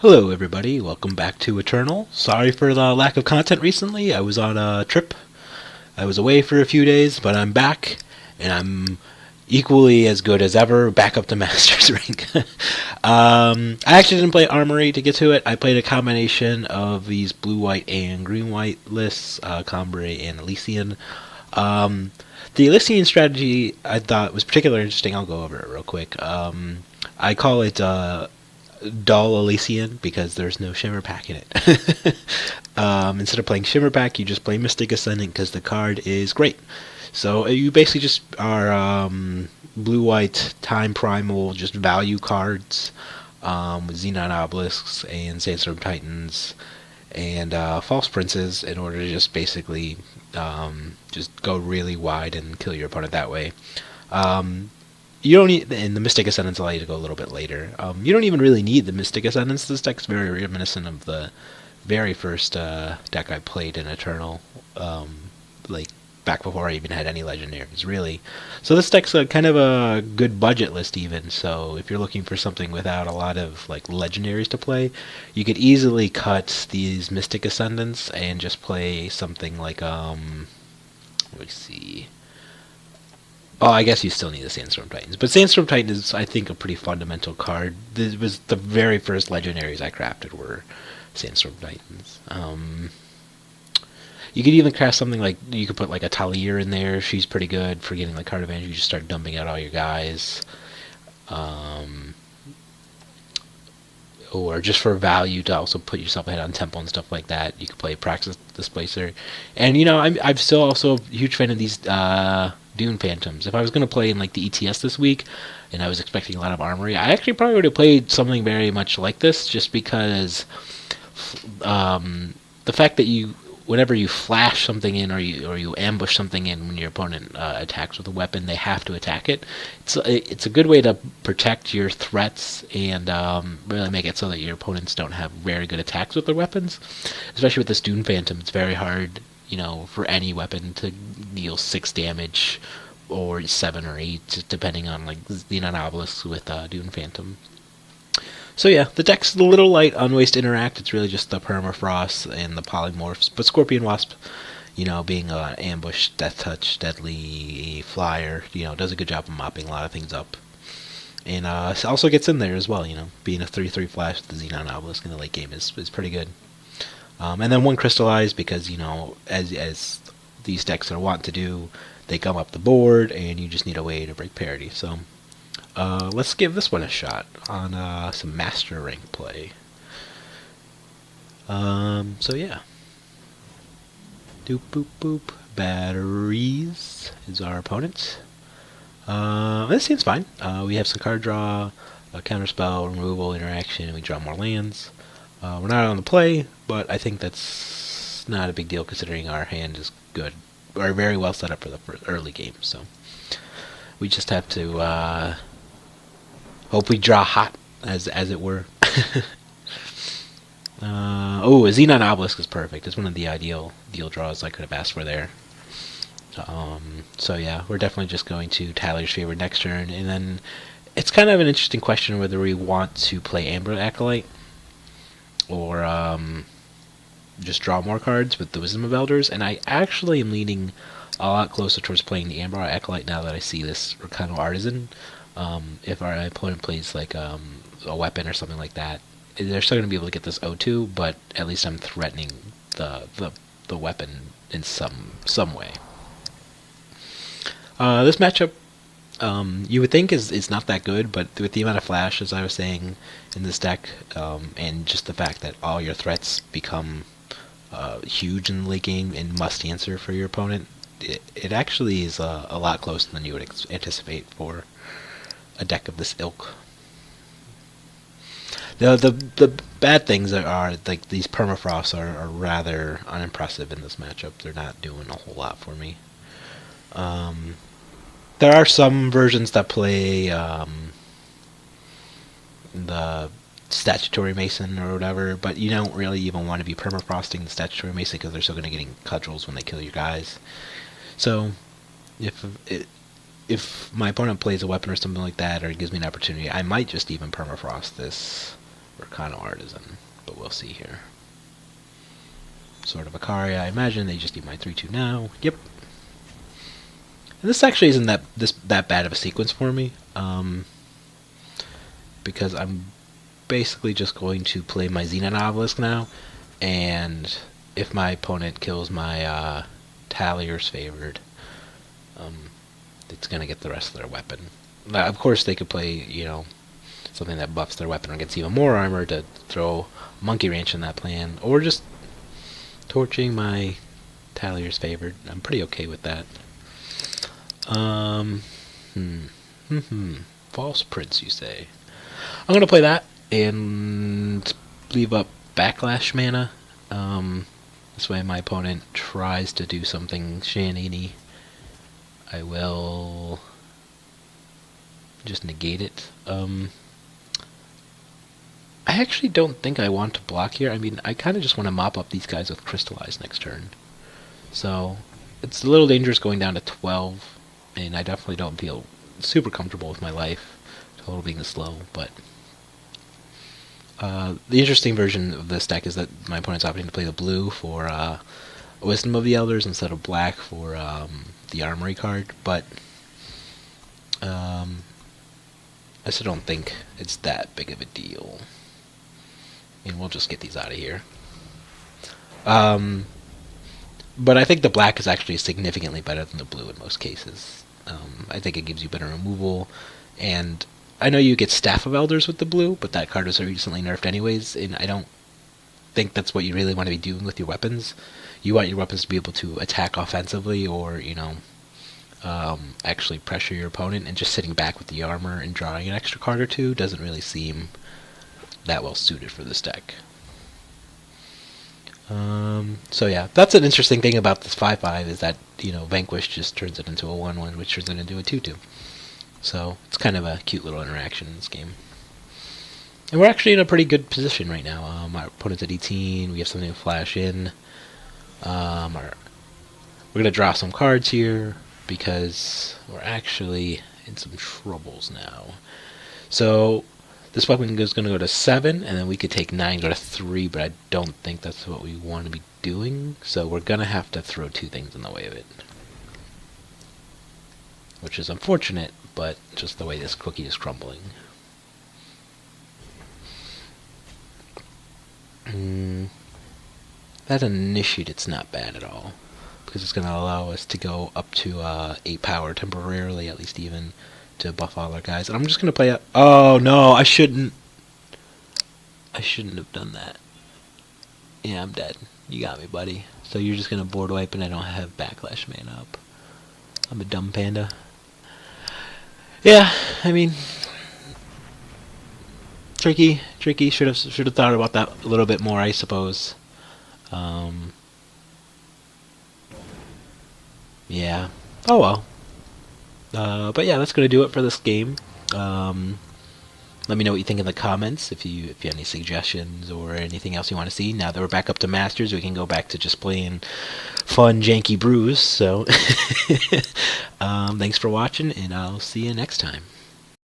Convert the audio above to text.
Hello, everybody. Welcome back to Eternal. Sorry for the lack of content recently. I was on a trip. I was away for a few days, but I'm back, and I'm equally as good as ever, back up to Master's Rank. I actually didn't play Armory to get to it. I played a combination of these blue-white and green-white lists, Combray and Elysian. The Elysian strategy I thought was particularly interesting. I'll go over it real quick. I call it dull Elysian because there's no Shimmer Pack in it. Instead of playing Shimmer Pack, you just play Mystic Ascendant because the card is great. So you basically just are blue-white time primal, just value cards with Xenon Obelisks and Sandstorm Titans and False Princes in order to just basically just go really wide and kill your opponent that way. You don't need, and the Mystic Ascendants allow you to go a little bit later. You don't even really need the Mystic Ascendants. This deck's very reminiscent of the very first deck I played in Eternal, like back before I even had any legendaries, really. So this deck's kind of a good budget list even. So if you're looking for something without a lot of like legendaries to play, you could easily cut these Mystic Ascendants and just play something like let me see. Oh, I guess you still need the Sandstorm Titans. But Sandstorm Titan is, I think, a pretty fundamental card. This was the very first legendaries I crafted were Sandstorm Titans. You could even craft something like, you could put like a Talir in there. She's pretty good for getting like card advantage. You just start dumping out all your guys. Or just for value to also put yourself ahead on tempo and stuff like that. You could play Praxis Displacer. And, you know, I'm still also a huge fan of these Dune Phantoms. If I was going to play in like the ETS this week, and I was expecting a lot of Armory, I actually probably would have played something very much like this, just because the fact that whenever you flash something in or you ambush something in when your opponent attacks with a weapon, they have to attack it. It's a good way to protect your threats and really make it so that your opponents don't have very good attacks with their weapons. Especially with this Dune Phantom, it's very hard, you know, for any weapon to deal 6 damage or 7 or 8, depending on like Xenon Obelisks with Dune Phantom. So yeah, the deck's a little light on Waste Interact. It's really just the Permafrost and the Polymorphs. But Scorpion Wasp, you know, being an ambush, death touch, deadly flyer, you know, does a good job of mopping a lot of things up. And also gets in there as well, you know, being a 3/3 flash with the Xenon Obelisk in the late game is pretty good. And then one Crystallize because, you know, as these decks are wont to do, they come up the board and you just need a way to break parity. So let's give this one a shot on some Master Rank play. So yeah. Doop boop boop. Batteries is our opponent. This seems fine. We have some card draw, a counterspell, removal, interaction, and we draw more lands. We're not on the play, but I think that's not a big deal considering our hand is good. We're very well set up for the early game, so we just have to hope we draw hot, as it were. Oh, a Xenon Obelisk is perfect. It's one of the ideal deal draws I could have asked for there. So yeah, we're definitely just going to Tyler's favor next turn, and then it's kind of an interesting question whether we want to play Amber Acolyte or just draw more cards with the Wisdom of Elders, and I actually am leaning a lot closer towards playing the Amber Acolyte now that I see this Rakano Artisan. If our opponent plays like a weapon or something like that, they're still going to be able to get this O2, but at least I'm threatening the weapon in some way. This matchup, you would think is not that good, but with the amount of flash, as I was saying, in this deck, and just the fact that all your threats become huge in the late game and must answer for your opponent, it actually is a lot closer than you would anticipate for a deck of this ilk. The bad things are like these Permafrosts are rather unimpressive in this matchup. They're not doing a whole lot for me. There are some versions that play the Statutory Mason or whatever, but you don't really even want to be permafrosting the Statutory Mason because they're still going to get cudgels when they kill your guys. So if my opponent plays a weapon or something like that, or gives me an opportunity, I might just even permafrost this Rakano Artisan, but we'll see here. Sword of Akari, I imagine they just need my 3-2 now. Yep. And this actually isn't that bad of a sequence for me, because I'm basically just going to play my Xenon Obelisk now, and if my opponent kills my Talier's Favored, it's going to get the rest of their weapon. Now, of course, they could play, you know, something that buffs their weapon or gets even more armor to throw Monkey Ranch in that plan, or just torching my Talier's Favored. I'm pretty okay with that. False Prince, you say? I'm going to play that and leave up Backlash mana. This way my opponent tries to do something shenany. I will just negate it. I actually don't think I want to block here. I mean, I kind of just want to mop up these guys with Crystallize next turn. So, it's a little dangerous going down to 12, and I definitely don't feel super comfortable with my life total being slow, but the interesting version of this deck is that my opponent's opting to play the blue for Wisdom of the Elders instead of black for the Armory card, but I still don't think it's that big of a deal. And we'll just get these out of here. But I think the black is actually significantly better than the blue in most cases. I think it gives you better removal, and I know you get Staff of Elders with the blue, but that card was recently nerfed anyways, and I don't think that's what you really want to be doing with your weapons. You want your weapons to be able to attack offensively, or, you know, actually pressure your opponent, and just sitting back with the armor and drawing an extra card or two doesn't really seem that well suited for this deck. So yeah, that's an interesting thing about this 5/5 is that, you know, Vanquish just turns it into a 1/1, which turns it into a 2/2. So it's kind of a cute little interaction in this game. And we're actually in a pretty good position right now. Our opponent's at 18, we have something to flash in. We're going to draw some cards here because we're actually in some troubles now. So this weapon is going to go to 7, and then we could take 9, go to 3, but I don't think that's what we want to be doing. So we're going to have to throw 2 things in the way of it, which is unfortunate, but just the way this cookie is crumbling. That initiate, it's not bad at all, because it's going to allow us to go up to 8 power temporarily, at least even, to buff all our guys. And I'm just going to play a... Oh, no, I shouldn't have done that. Yeah, I'm dead. You got me, buddy. So you're just going to board wipe, and I don't have Backlash mana up. I'm a dumb panda. Yeah, I mean... Tricky. Should have thought about that a little bit more, I suppose. Yeah. Oh well. But yeah, that's gonna do it for this game. Let me know what you think in the comments if you have any suggestions or anything else you want to see. Now that we're back up to Masters, we can go back to just playing fun, janky brews. So, thanks for watching, and I'll see you next time.